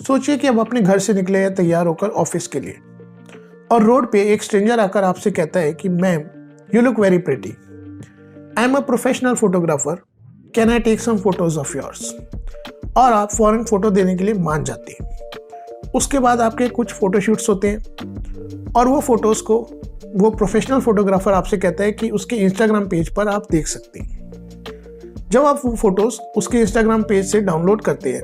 सोचिए कि अब अपने घर से निकले हैं तैयार होकर ऑफिस के लिए और रोड पे एक स्ट्रेंजर आकर आपसे कहता है कि ma'am, you look very pretty, I am a professional photographer, can I take some photos of yours. और आप फौरन फोटो देने के लिए मान जाते हैं। उसके बाद आपके कुछ फोटोशूट्स होते हैं और वो फोटोज को वो प्रोफेशनल फोटोग्राफर आपसे कहता है कि उसके इंस्टाग्राम पेज पर आप देख सकते हैं। जब आप वो फोटोज उसके इंस्टाग्राम पेज से डाउनलोड करते हैं,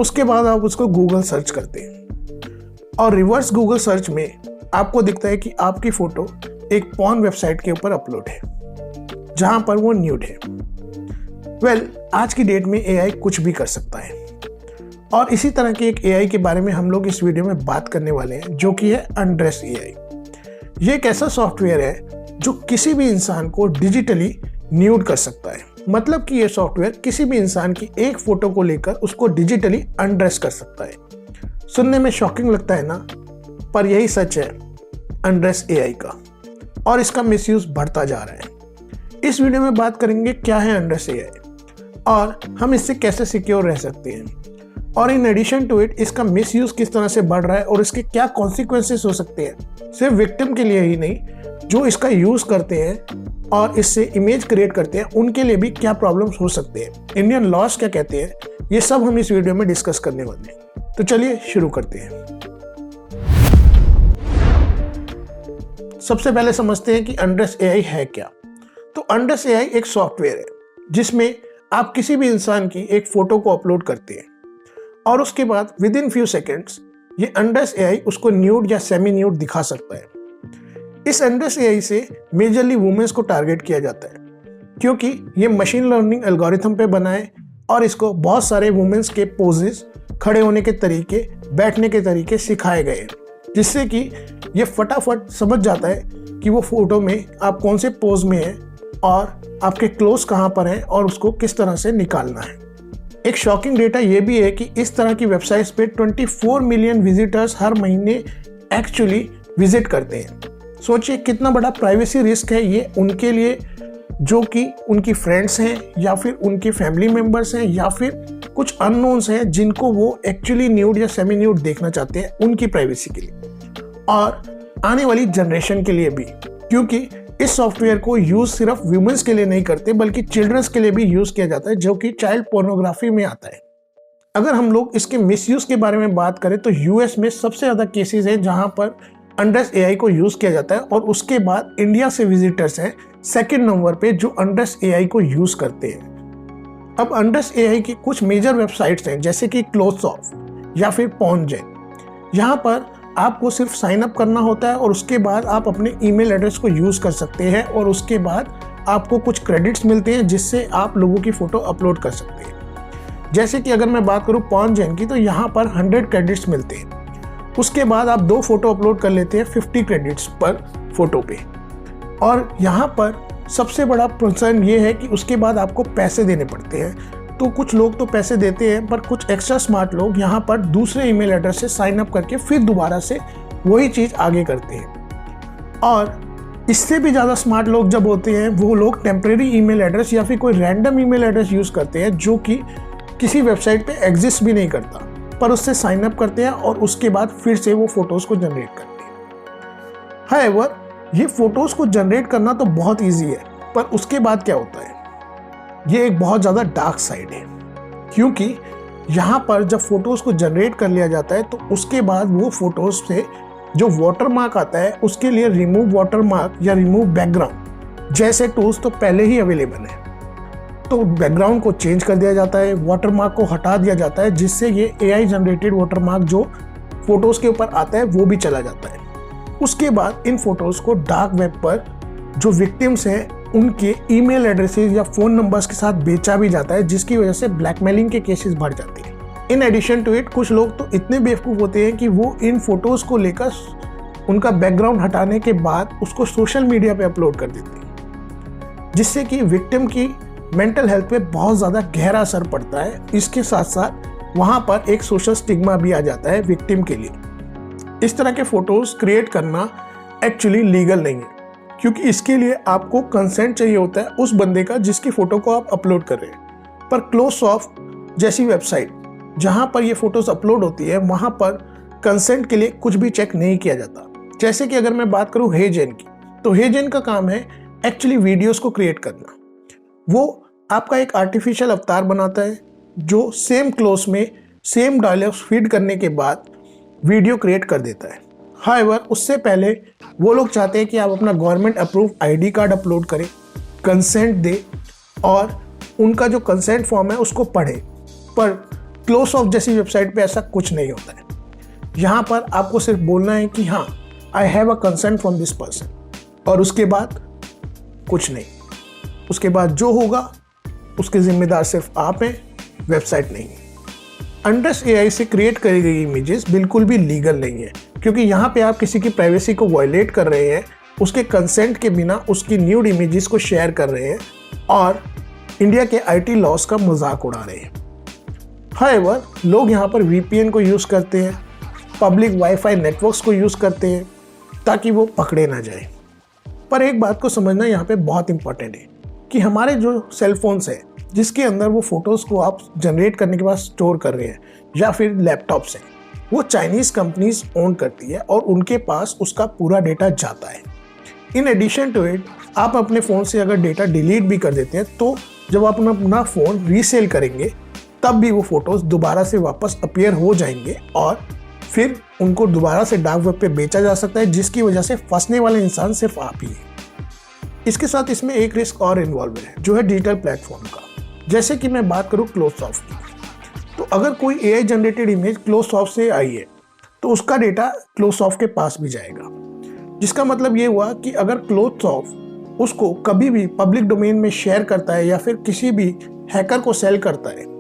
उसके बाद आप उसको गूगल सर्च करते हैं और रिवर्स गूगल सर्च में आपको दिखता है कि आपकी फोटो एक पॉर्न वेबसाइट के ऊपर अपलोड है जहां पर वो न्यूड है। आज की डेट में एआई कुछ भी कर सकता है और इसी तरह के एक एआई के बारे में हम लोग इस वीडियो में बात करने वाले हैं, जो कि है अनड्रेस एआई। ये एक ऐसा सॉफ्टवेयर है जो किसी भी इंसान को डिजिटली न्यूड कर सकता है। मतलब कि ये सॉफ्टवेयर किसी भी इंसान की एक फोटो को लेकर उसको डिजिटली अनड्रेस कर सकता है। सुनने में शॉकिंग लगता है ना, पर यही सच है अनड्रेस एआई का, और इसका मिसयूज बढ़ता जा रहा है। इस वीडियो में बात करेंगे क्या है अनड्रेस एआई और हम इससे कैसे सिक्योर रह सकते हैं, और इन एडिशन टू इट इसका मिसयूज किस तरह से बढ़ रहा है और इसके क्या कॉन्सिक्वेंसेस हो सकते हैं, सिर्फ विक्टिम के लिए ही नहीं, जो इसका यूज करते हैं और इससे इमेज क्रिएट करते हैं उनके लिए भी क्या प्रॉब्लम्स हो सकते हैं, इंडियन लॉज क्या कहते हैं, ये सब हम इस वीडियो में डिस्कस करने वाले हैं। तो चलिए शुरू करते हैं। सबसे पहले समझते हैं कि अनड्रेस एआई है क्या। तो अनड्रेस एआई एक सॉफ्टवेयर है जिसमें आप किसी भी इंसान की एक फोटो को अपलोड करते हैं और उसके बाद विद इन फ्यू सेकेंड्स ये अनड्रेस एआई उसको न्यूड या सेमी न्यूड दिखा सकता है। इस अनड्रेस एआई से मेजरली वुमेन्स को टारगेट किया जाता है क्योंकि ये मशीन लर्निंग एल्गोरिथम पे बना है और इसको बहुत सारे वुमेन्स के पोजेस, खड़े होने के तरीके, बैठने के तरीके सिखाए गए हैं, जिससे कि ये फटाफट समझ जाता है कि वो फोटो में आप कौन से पोज में हैं और आपके क्लोज कहाँ पर हैं और उसको किस तरह से निकालना है। एक शॉकिंग डेटा ये भी है कि इस तरह की वेबसाइट्स पे 24 मिलियन विजिटर्स हर महीने एक्चुअली विजिट करते हैं। सोचिए कितना बड़ा प्राइवेसी रिस्क है ये उनके लिए, जो कि उनकी फ्रेंड्स हैं या फिर उनके फैमिली मेंबर्स हैं या फिर कुछ अननोन्स हैं जिनको वो एक्चुअली न्यूड या सेमी न्यूड देखना चाहते हैं, उनकी प्राइवेसी के लिए और आने वाली जनरेशन के लिए भी, क्योंकि इस सॉफ्टवेयर को यूज सिर्फ वुमेन्स के लिए नहीं करते बल्कि चिल्ड्रंस के लिए भी यूज किया जाता है, जो कि चाइल्ड पोर्नोग्राफी में आता है। अगर हम लोग इसके मिसयूज के बारे में बात करें तो यूएस में सबसे ज्यादा केसेस हैं जहां पर अनड्रेस एआई को यूज किया जाता है और उसके बाद इंडिया से विजिटर्स हैं सेकंड नंबर पे जो अनड्रेस एआई को यूज करते हैं। अब अनड्रेस एआई की कुछ मेजर वेबसाइट्स हैं जैसे कि क्लोथ्स या फिर पॉर्नजेन। यहाँ पर आपको सिर्फ साइन अप करना होता है और उसके बाद आप अपने ईमेल एड्रेस को यूज कर सकते हैं और उसके बाद आपको कुछ क्रेडिट्स मिलते हैं जिससे आप लोगों की फोटो अपलोड कर सकते हैं। जैसे कि अगर मैं बात करूं पॉर्नजेन की, तो यहाँ पर 100 क्रेडिट्स मिलते हैं। उसके बाद आप 2 फोटो अपलोड कर लेते हैं 50 क्रेडिट्स पर फोटो पे। और यहाँ पर सबसे बड़ा कंसर्न ये है कि उसके बाद आपको पैसे देने पड़ते हैं। तो कुछ लोग तो पैसे देते हैं, पर कुछ एक्स्ट्रा स्मार्ट लोग यहाँ पर दूसरे ईमेल एड्रेस से साइन अप करके फिर दोबारा से वही चीज़ आगे करते हैं। और इससे भी ज़्यादा स्मार्ट लोग जब होते हैं वो लोग टेम्परेरी ईमेल एड्रेस या फिर कोई रैंडम ईमेल एड्रेस यूज़ करते हैं जो कि किसी वेबसाइट पे एग्जिस्ट भी नहीं करता, पर उससे साइन अप करते हैं और उसके बाद फिर से वो फोटोज़ को जनरेट करते हैं। हाउएवर, ये फोटोज़ को जनरेट करना तो बहुत ईजी है, पर उसके बाद क्या होता है, ये एक बहुत ज़्यादा डार्क साइड है। क्योंकि यहाँ पर जब फोटोज़ को जनरेट कर लिया जाता है तो उसके बाद वो फोटोज़ से जो वाटरमार्क आता है उसके लिए रिमूव वाटरमार्क या रिमूव बैकग्राउंड जैसे टूल्स तो पहले ही अवेलेबल है। तो बैकग्राउंड को चेंज कर दिया जाता है, वाटरमार्क को हटा दिया जाता है, जिससे ये एआई जनरेटेड वाटरमार्क जो फोटोज़ के ऊपर आता है वो भी चला जाता है। उसके बाद इन फोटोज़ को डार्क वेब पर जो विक्टिम्स हैं उनके ईमेल एड्रेसेस या फ़ोन नंबर्स के साथ बेचा भी जाता है, जिसकी वजह से ब्लैकमेलिंग के केसेस बढ़ जाते हैं। इन एडिशन टू इट कुछ लोग तो इतने बेवकूफ़ होते हैं कि वो इन फोटोज़ को लेकर उनका बैकग्राउंड हटाने के बाद उसको सोशल मीडिया पे अपलोड कर देते हैं, जिससे कि विक्टिम की मेंटल हेल्थ पे बहुत ज़्यादा गहरा असर पड़ता है। इसके साथ साथ वहाँ पर एक सोशल स्टिग्मा भी आ जाता है विक्टिम के लिए। इस तरह के फ़ोटोज़ क्रिएट करना एक्चुअली लीगल नहीं है, क्योंकि इसके लिए आपको कंसेंट चाहिए होता है उस बंदे का जिसकी फ़ोटो को आप अपलोड कर रहे हैं। पर क्लोजसॉफ्ट जैसी वेबसाइट जहाँ पर ये फ़ोटोज़ अपलोड होती है वहाँ पर कंसेंट के लिए कुछ भी चेक नहीं किया जाता। जैसे कि अगर मैं बात करूँ हेजेन की, तो हेजेन का काम है एक्चुअली वीडियोस को क्रिएट करना। वो आपका एक आर्टिफिशियल अवतार बनाता है जो सेम क्लोज में सेम डायलॉग्स फीड करने के बाद वीडियो क्रिएट कर देता है। हाउएवर उससे पहले वो लोग चाहते हैं कि आप अपना government approve ID card upload करें, कंसेंट दें और उनका जो कंसेंट फॉर्म है उसको पढ़ें। पर क्लोजऑफ जैसी वेबसाइट पे ऐसा कुछ नहीं होता है। यहाँ पर आपको सिर्फ बोलना है कि हाँ I have a consent from this person, और उसके बाद कुछ नहीं। उसके बाद जो होगा उसके जिम्मेदार सिर्फ आप हैं, वेबसाइट नहीं है। अंडस एआई से क्रिएट करी गई इमेजेस बिल्कुल भी लीगल नहीं है, क्योंकि यहाँ पे आप किसी की प्राइवेसी को वायलेट कर रहे हैं, उसके कंसेंट के बिना उसकी न्यूड इमेजेस को शेयर कर रहे हैं और इंडिया के आईटी लॉस का मजाक उड़ा रहे हैं। हाउएवर लोग यहाँ पर वीपीएन को यूज़ करते हैं, पब्लिक वाईफाई नेटवर्क्स को यूज़ करते हैं ताकि वो पकड़े ना जाए। पर एक बात को समझना यहाँ पे बहुत इंपॉर्टेंट है कि हमारे जो सेलफोन्स हैं जिसके अंदर वो फ़ोटोज़ को आप जनरेट करने के बाद स्टोर कर रहे हैं या फिर लैपटॉप्स हैं, वो चाइनीज़ कंपनीज ओन करती है और उनके पास उसका पूरा डेटा जाता है। इन एडिशन टू इट आप अपने फ़ोन से अगर डेटा डिलीट भी कर देते हैं तो जब आप अपना फ़ोन रीसेल करेंगे तब भी वो फ़ोटोज़ दोबारा से वापस अपीयर हो जाएंगे और फिर उनको दोबारा से डार्क वेब पे बेचा जा सकता है, जिसकी वजह से फंसने वाले इंसान सिर्फ आप ही हैं। इसके साथ इसमें एक रिस्क और इन्वॉल्व है जो है डिजिटल प्लेटफॉर्म का। जैसे कि मैं बात करूँ क्लोजसॉफ्ट की, तो अगर कोई एआई जनरेटेड इमेज क्लोजसॉफ्ट से आई है तो उसका डेटा क्लोजसॉफ्ट के पास भी जाएगा, जिसका मतलब ये हुआ कि अगर क्लोजसॉफ्ट उसको कभी भी पब्लिक डोमेन में शेयर करता है या फिर किसी भी हैकर को सेल करता है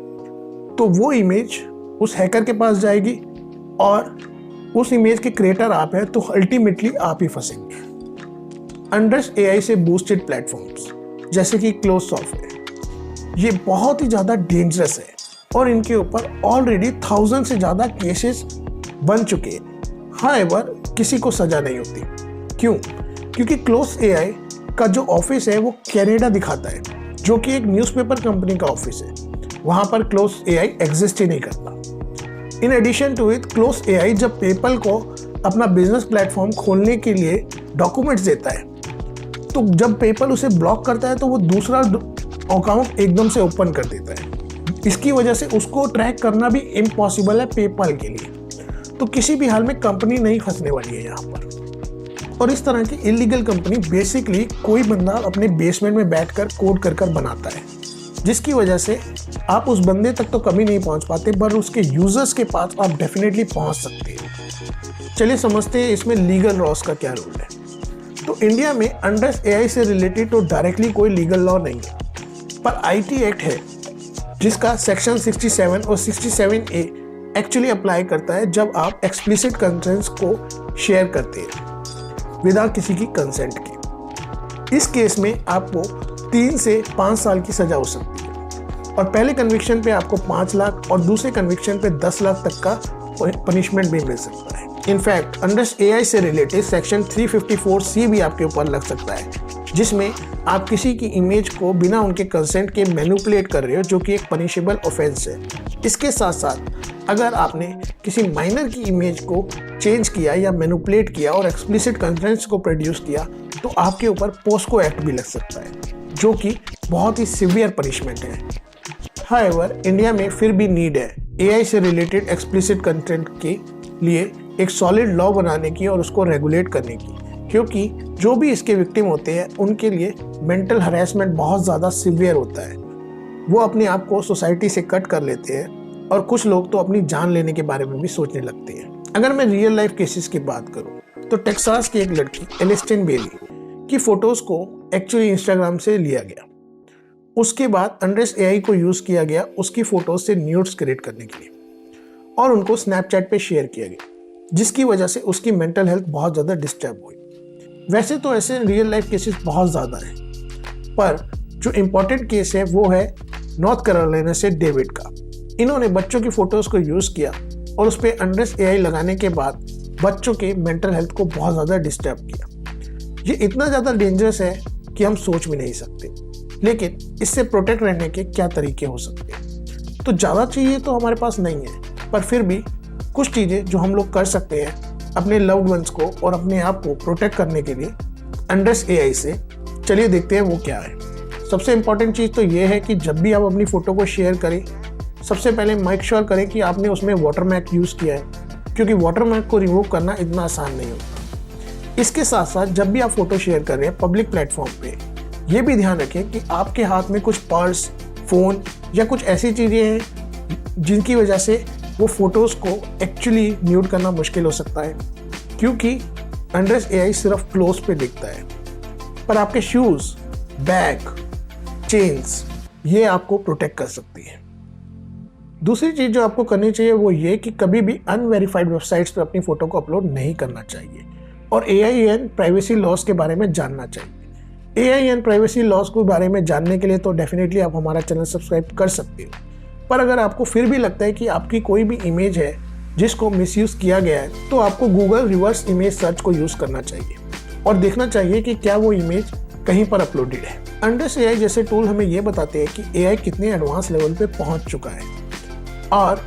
तो वो इमेज उस हैकर के पास जाएगी और उस इमेज के क्रिएटर आप हैं तो अल्टीमेटली आप ही फंसेंगे। अंडस एआई से बूस्टेड प्लेटफॉर्म्स जैसे कि क्लोजसॉफ्ट है, ये बहुत ही ज़्यादा डेंजरस है और इनके ऊपर ऑलरेडी 1000 से ज़्यादा केसेस बन चुके हैं। हाउएवर किसी को सज़ा नहीं होती। क्यों? क्योंकि क्लोज एआई का जो ऑफिस है वो कनाडा दिखाता है, जो कि एक न्यूज़पेपर कंपनी का ऑफिस है। वहाँ पर क्लोज एआई एग्जिस्ट ही नहीं करता। In addition to it close AI जब पेपल को अपना बिजनेस प्लेटफॉर्म खोलने के लिए डॉक्यूमेंट्स देता है तो जब पेपल उसे ब्लॉक करता है तो वो दूसरा अकाउंट एकदम से ओपन कर देता है। इसकी वजह से उसको ट्रैक करना भी इम्पॉसिबल है पेपल के लिए। तो किसी भी हाल में कंपनी नहीं फंसने वाली है यहाँ पर। और इस तरह की इलीगल कंपनी बेसिकली कोई बंदा अपने बेसमेंट में बैठकर कोड कर बनाता है, जिसकी वजह से आप उस बंदे तक तो कभी नहीं पहुंच पाते पर उसके यूजर्स के पास आप डेफिनेटली पहुंच सकते हैं। चलिए समझते हैं इसमें लीगल लॉस का क्या रोल है। तो इंडिया में अंडस एआई से रिलेटेड तो डायरेक्टली कोई लीगल लॉ नहीं है, पर आईटी एक्ट है जिसका सेक्शन 67 और 67A एक्चुअली अप्लाई करता है जब आप एक्सप्लिसिट कंटेंट्स को शेयर करते हैं विदाउट किसी की कंसेंट के। इस केस में आपको 3 से 5 साल की सजा हो सकती है और पहले कन्विक्शन पे आपको 5 लाख और दूसरे कन्विक्शन पे 10 लाख तक का पनिशमेंट भी मिल सकता है। इनफैक्ट अंडस एआई से रिलेटेड सेक्शन 354C भी आपके ऊपर लग सकता है, जिसमें आप किसी की इमेज को बिना उनके कंसेंट के मैनिपुलेट कर रहे हो, जो कि एक पनिशेबल ऑफेंस है। इसके साथ साथ अगर आपने किसी माइनर की इमेज को चेंज किया या मैनिपुलेट किया और एक्सप्लिसिट कंटेंट्स को प्रोड्यूस किया तो आपके ऊपर पोस्को एक्ट भी लग सकता है, जो कि बहुत ही सिवियर पनिशमेंट है। हाउएवर इंडिया में फिर भी नीड है एआई से रिलेटेड एक्सप्लिसिट कंटेंट के लिए एक सॉलिड लॉ बनाने की और उसको रेगुलेट करने की, क्योंकि जो भी इसके विक्टिम होते हैं उनके लिए मेंटल हरेसमेंट बहुत ज़्यादा सिवियर होता है। वो अपने आप को सोसाइटी से कट कर लेते हैं और कुछ लोग तो अपनी जान लेने के बारे में भी सोचने लगते हैं। अगर मैं रियल लाइफ केसेस की बात करूँ तो टेक्सास की एक लड़की एलिस्टिन बेली की फ़ोटोज़ को एक्चुअली इंस्टाग्राम से लिया गया। उसके बाद अंडस एआई को यूज़ किया गया उसकी फ़ोटोज़ से न्यूड्स क्रिएट करने के लिए और उनको स्नैपचैट पे शेयर किया गया, जिसकी वजह से उसकी मेंटल हेल्थ बहुत ज़्यादा डिस्टर्ब हुई। वैसे तो ऐसे रियल लाइफ केसेस बहुत ज़्यादा हैं, पर जो इम्पोर्टेंट केस है वो है नॉर्थ कैरोलिना से डेविड का। इन्होंने बच्चों की फ़ोटोज़ को यूज़ किया और उस पर अंडस एआई लगाने के बाद बच्चों के मेंटल हेल्थ को बहुत ज़्यादा डिस्टर्ब किया। ये इतना ज़्यादा डेंजरस है कि हम सोच भी नहीं सकते। लेकिन इससे प्रोटेक्ट रहने के क्या तरीके हो सकते हैं? तो ज़्यादा चीज़ें तो हमारे पास नहीं है, पर फिर भी कुछ चीज़ें जो हम लोग कर सकते हैं अपने लव्ड वंस को और अपने आप को प्रोटेक्ट करने के लिए अंडर्स AI से, चलिए देखते हैं वो क्या है। सबसे इम्पॉर्टेंट चीज़ तो ये है कि जब भी आप अपनी फ़ोटो को शेयर करें, सबसे पहले मेक श्योर करें कि आपने उसमें वाटरमार्क यूज़ किया है, क्योंकि वाटरमार्क को रिमूव करना इतना आसान नहीं होता। इसके साथ साथ जब भी आप फ़ोटो शेयर कर रहे हैं पब्लिक प्लेटफॉर्म पे, ये भी ध्यान रखें कि आपके हाथ में कुछ पर्स, फ़ोन या कुछ ऐसी चीज़ें हैं जिनकी वजह से वो फ़ोटोज़ को एक्चुअली म्यूट करना मुश्किल हो सकता है, क्योंकि अंडर्स AI सिर्फ क्लोज पे दिखता है, पर आपके शूज़, बैग, चेन्स ये आपको प्रोटेक्ट कर सकती है। दूसरी चीज़ जो आपको करनी चाहिए वो ये कि कभी भी अनवेरिफाइड वेबसाइट्स पे अपनी फ़ोटो को अपलोड नहीं करना चाहिए और AIN प्राइवेसी लॉस के बारे में जानना चाहिए। AIN प्राइवेसी लॉस के बारे में जानने के लिए तो डेफिनेटली आप हमारा चैनल सब्सक्राइब कर सकते हो, पर अगर आपको फिर भी लगता है कि आपकी कोई भी इमेज है जिसको मिसयूज़ किया गया है, तो आपको गूगल रिवर्स इमेज सर्च को यूज़ करना चाहिए और देखना चाहिए कि क्या वो इमेज कहीं पर अपलोडेड है। अंडर्स AI जैसे टूल हमें ये बताते हैं कि AI कितने एडवांस लेवल पे पहुंच चुका है और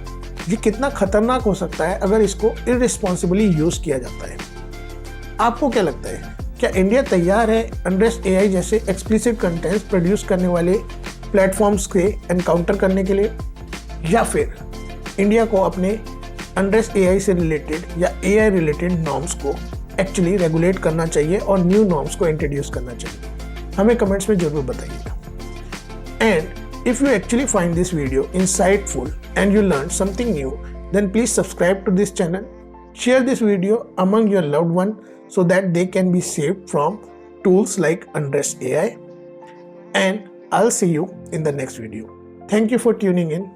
ये कितना खतरनाक हो सकता है अगर इसको इररिस्पॉन्सिबली यूज़ किया जाता है। आपको क्या लगता है, क्या इंडिया तैयार है अंडर्स AI जैसे एक्सप्लिसिट कंटेंट्स प्रोड्यूस करने वाले प्लेटफॉर्म्स के एनकाउंटर करने के लिए, या फिर इंडिया को अपने अंडर्स AI से रिलेटेड या AI रिलेटेड नॉर्म्स को एक्चुअली रेगुलेट करना चाहिए और न्यू नॉर्म्स को इंट्रोड्यूस करना चाहिए? हमें कमेंट्स में जरूर बताइएगा। And if you actually find this video insightful and you learned something new, then please subscribe to this channel, share this video among your loved one so that they can be saved from tools like Andres AI, and I'll see you in the next video. Thank you for tuning in.